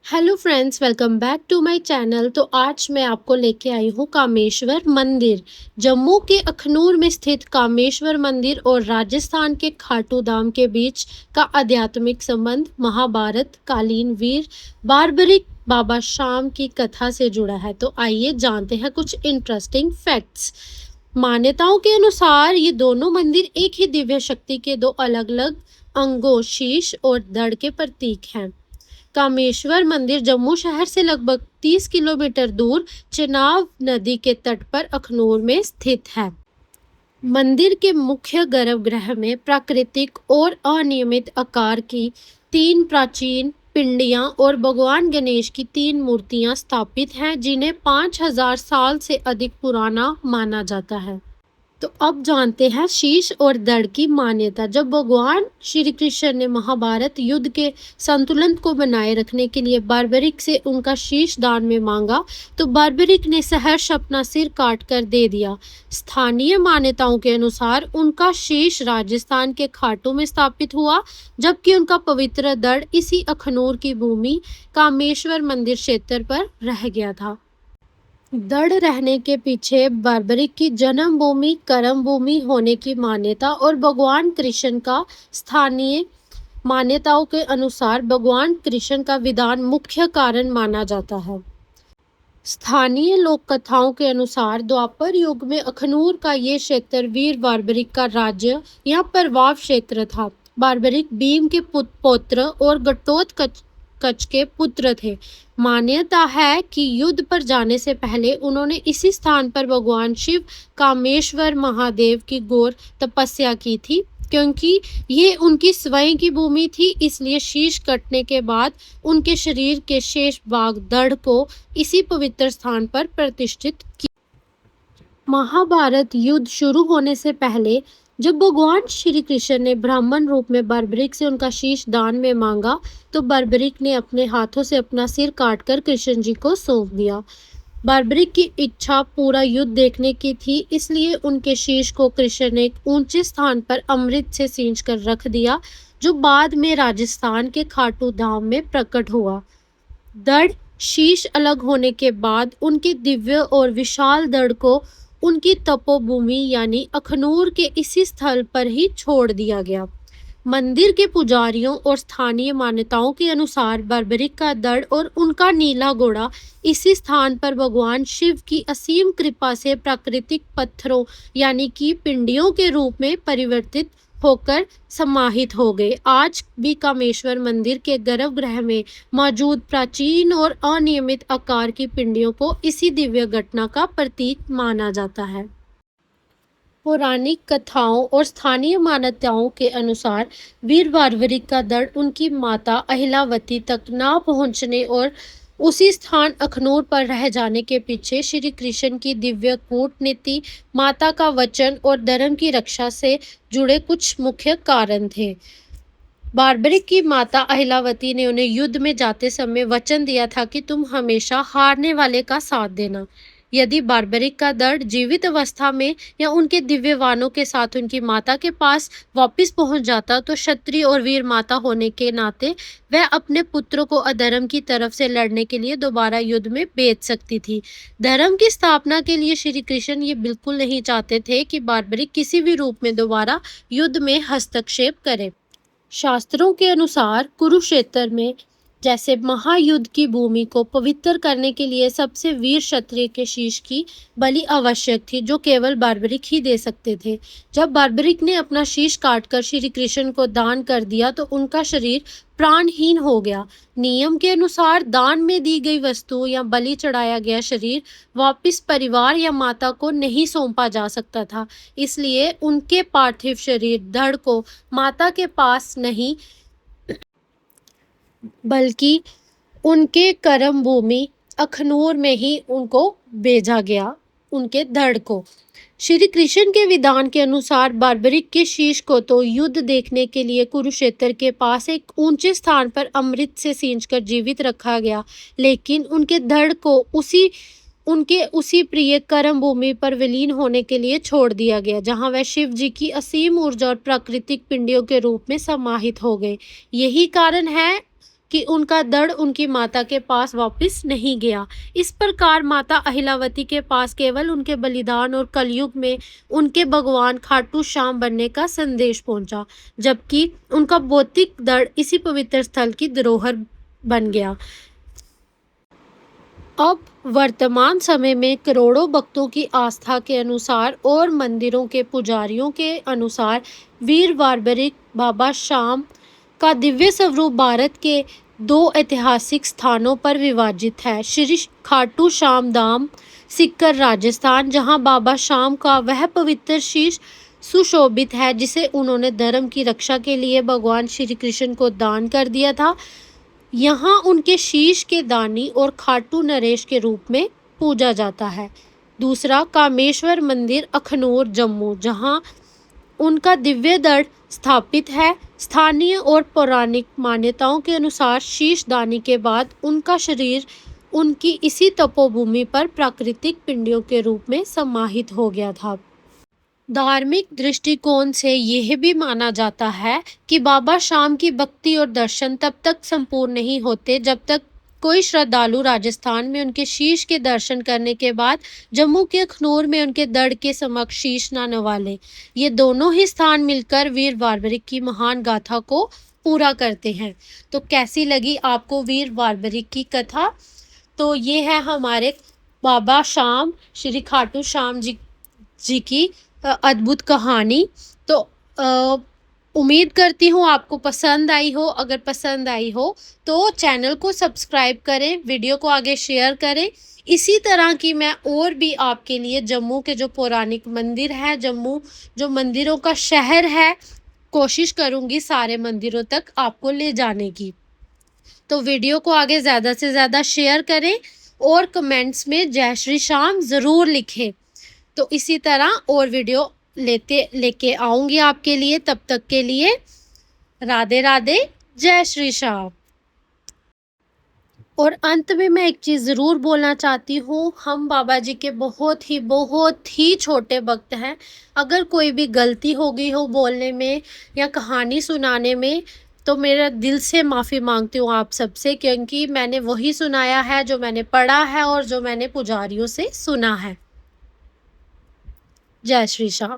Hello friends, welcome back to my channel. तो आज मैं आपको लेके आई हूँ कामेश्वर मंदिर। जम्मू के अखनूर में स्थित कामेश्वर मंदिर और राजस्थान के खाटू धाम के बीच का आध्यात्मिक संबंध महाभारत कालीन वीर बारबरिक बाबा श्याम की कथा से जुड़ा है। तो आइए जानते हैं कुछ इंटरेस्टिंग फैक्ट्स। मान्यताओं के अनुसार ये दोनों मंदिर एक ही दिव्य शक्ति के दो अलग अलग अंगों शीश और धड़ के प्रतीक हैं। कामेश्वर मंदिर जम्मू शहर से लगभग 30 किलोमीटर दूर चेनाब नदी के तट पर अखनूर में स्थित है। मंदिर के मुख्य गर्भगृह में प्राकृतिक और अनियमित आकार की तीन प्राचीन पिंडियां और भगवान गणेश की तीन मूर्तियां स्थापित हैं, जिन्हें 5000 साल से अधिक पुराना माना जाता है। तो अब जानते हैं शीश और धड़ की मान्यता। जब भगवान श्री कृष्ण ने महाभारत युद्ध के संतुलन को बनाए रखने के लिए बारबरिक से उनका शीश दान में मांगा, तो बारबरिक ने सहर्ष अपना सिर काट कर दे दिया। स्थानीय मान्यताओं के अनुसार उनका शीश राजस्थान के खाटू में स्थापित हुआ, जबकि उनका पवित्र धड़ इसी अखनूर की भूमि कामेश्वर मंदिर क्षेत्र पर रह गया था। दृढ़ रहने के पीछे बारबरिक की जन्मभूमि कर्म भूमि होने की मान्यता और भगवान कृष्ण का स्थानीय मान्यताओं के अनुसार भगवान कृष्ण का विधान मुख्य कारण माना जाता है। स्थानीय लोक कथाओं के अनुसार द्वापर युग में अखनूर का ये क्षेत्र वीर बारबरिक का राज्य या प्रभाव क्षेत्र था। बारबरिक भीम के पौत्र और घटोत्कच कच के पुत्र थे। मान्यता है कि युद्ध पर जाने से पहले उन्होंने इसी स्थान पर भगवान शिव कामेश्वर महादेव की घोर तपस्या की थी। क्योंकि ये उनकी स्वयं की भूमि थी, इसलिए शीश कटने के बाद उनके शरीर के शेष भाग धड़ को इसी पवित्र स्थान पर प्रतिष्ठित किया। महाभारत युद्ध शुरू होने से पहले जब भगवान श्री कृष्ण ने ब्राह्मण रूप में बारबरिक से उनका शीश दान में मांगा, तो बारबरिक ने अपने हाथों से अपना सिर काटकर कृष्ण जी को सौंप दिया। बारबरिक की इच्छा पूरा युद्ध देखने की थी, इसलिए उनके शीश को कृष्ण ने एक ऊंचे स्थान पर अमृत से सींच कर रख दिया, जो बाद में राजस्थान के खाटू धाम में प्रकट हुआ। धड़ शीश अलग होने के बाद उनके दिव्य और विशाल धड़ को उनकी तपोभूमि यानी अखनूर के इसी स्थल पर ही छोड़ दिया गया। मंदिर के पुजारियों और स्थानीय मान्यताओं के अनुसार बारबरिक का धड़ और उनका नीला घोड़ा इसी स्थान पर भगवान शिव की असीम कृपा से प्राकृतिक पत्थरों यानी कि पिंडियों के रूप में परिवर्तित होकर समाहित हो गए। आज भी कामेश्वर मंदिर के गर्भगृह में मौजूद प्राचीन और अनियमित आकार की पिंडियों को इसी दिव्य घटना का प्रतीक माना जाता है। पौराणिक कथाओं और स्थानीय मान्यताओं के अनुसार वीर बारबरिक का धड़ उनकी माता अहिलावती तक ना पहुंचने और उसी स्थान अखनूर पर रह जाने के पीछे श्री कृष्ण की दिव्य कूटनीति, माता का वचन और धर्म की रक्षा से जुड़े कुछ मुख्य कारण थे। बारबरिक की माता अहिलावती ने उन्हें युद्ध में जाते समय वचन दिया था कि तुम हमेशा हारने वाले का साथ देना। यदि बारबरिक का धड़ जीवित अवस्था में या उनके दिव्य वाणों के साथ उनकी माता के पास वापस पहुंच जाता, तो क्षत्रिय और वीर माता होने के नाते वह अपने पुत्रों को अधर्म की तरफ से लड़ने के लिए दोबारा युद्ध में भेज सकती थी। धर्म की स्थापना के लिए श्री कृष्ण ये बिल्कुल नहीं चाहते थे कि बारबरिक किसी भी रूप में दोबारा युद्ध में हस्तक्षेप करे। शास्त्रों के अनुसार कुरुक्षेत्र में जैसे महायुद्ध की भूमि को पवित्र करने के लिए सबसे वीर क्षत्रिय के शीश की बलि आवश्यक थी, जो केवल बारबरिक ही दे सकते थे। जब बारबरिक ने अपना शीश काटकर श्री कृष्ण को दान कर दिया, तो उनका शरीर प्राणहीन हो गया। नियम के अनुसार दान में दी गई वस्तु या बलि चढ़ाया गया शरीर वापस परिवार या माता को नहीं सौंपा जा सकता था, इसलिए उनके पार्थिव शरीर धड़ को माता के पास नहीं बल्कि उनके कर्म भूमि अखनूर में ही उनको भेजा गया। उनके धड़ को श्री कृष्ण के विधान के अनुसार बारबरिक के शीश को तो युद्ध देखने के लिए कुरुक्षेत्र के पास एक ऊंचे स्थान पर अमृत से सींचकर जीवित रखा गया, लेकिन उनके धड़ को उनके उसी प्रिय कर्म भूमि पर विलीन होने के लिए छोड़ दिया गया, जहां वह शिव जी की असीम ऊर्जा और प्राकृतिक पिंडियों के रूप में समाहित हो गए। यही कारण है कि उनका दड़ उनकी माता के पास वापस नहीं गया। इस प्रकार माता अहिलावती के पास केवल उनके बलिदान और कलयुग में उनके भगवान खाटू श्याम बनने का संदेश पहुंचा, जबकि उनका भौतिक दड़ इसी पवित्र स्थल की धरोहर बन गया। अब वर्तमान समय में करोड़ों भक्तों की आस्था के अनुसार और मंदिरों के पुजारियों के अनुसार वीर बार्बरिक बाबा श्याम का दिव्य स्वरूप भारत के दो ऐतिहासिक स्थानों पर विराजित है। श्री खाटू श्याम धाम सीकर राजस्थान, जहां बाबा श्याम का वह पवित्र शीश सुशोभित है जिसे उन्होंने धर्म की रक्षा के लिए भगवान श्री कृष्ण को दान कर दिया था। यहाँ उनके शीश के दानी और खाटू नरेश के रूप में पूजा जाता है। दूसरा, कामेश्वर मंदिर अखनूर जम्मू, जहाँ उनका दिव्य दड़ स्थापित है। स्थानीय और पौराणिक मान्यताओं के अनुसार शीश दानी के बाद उनका शरीर उनकी इसी तपोभूमि पर प्राकृतिक पिंडियों के रूप में समाहित हो गया था। धार्मिक दृष्टिकोण से यह भी माना जाता है कि बाबा श्याम की भक्ति और दर्शन तब तक संपूर्ण नहीं होते जब तक कोई श्रद्धालु राजस्थान में उनके शीश के दर्शन करने के बाद जम्मू के अखनूर में उनके दड़ के समक्ष शीश न नवा ले। ये दोनों ही स्थान मिलकर वीर बार्बरिक की महान गाथा को पूरा करते हैं। तो कैसी लगी आपको वीर बार्बरिक की कथा? तो ये है हमारे बाबा श्याम श्री खाटू श्याम जी की अद्भुत कहानी। तो उम्मीद करती हूँ आपको पसंद आई हो। अगर पसंद आई हो तो चैनल को सब्सक्राइब करें, वीडियो को आगे शेयर करें। इसी तरह की मैं और भी आपके लिए जम्मू के जो पौराणिक मंदिर हैं, जम्मू जो मंदिरों का शहर है, कोशिश करूँगी सारे मंदिरों तक आपको ले जाने की। तो वीडियो को आगे ज़्यादा से ज़्यादा शेयर करें और कमेंट्स में जय श्री श्याम ज़रूर लिखें। तो इसी तरह और वीडियो लेके आऊँगी आपके लिए। तब तक के लिए राधे राधे, जय श्री श्याम। और अंत में मैं एक चीज़ ज़रूर बोलना चाहती हूँ, हम बाबा जी के बहुत ही छोटे भक्त हैं। अगर कोई भी गलती हो गई हो बोलने में या कहानी सुनाने में, तो मेरा दिल से माफ़ी मांगती हूँ आप सबसे, क्योंकि मैंने वही सुनाया है जो मैंने पढ़ा है और जो मैंने पुजारियों से सुना है। जय श्री श्याम।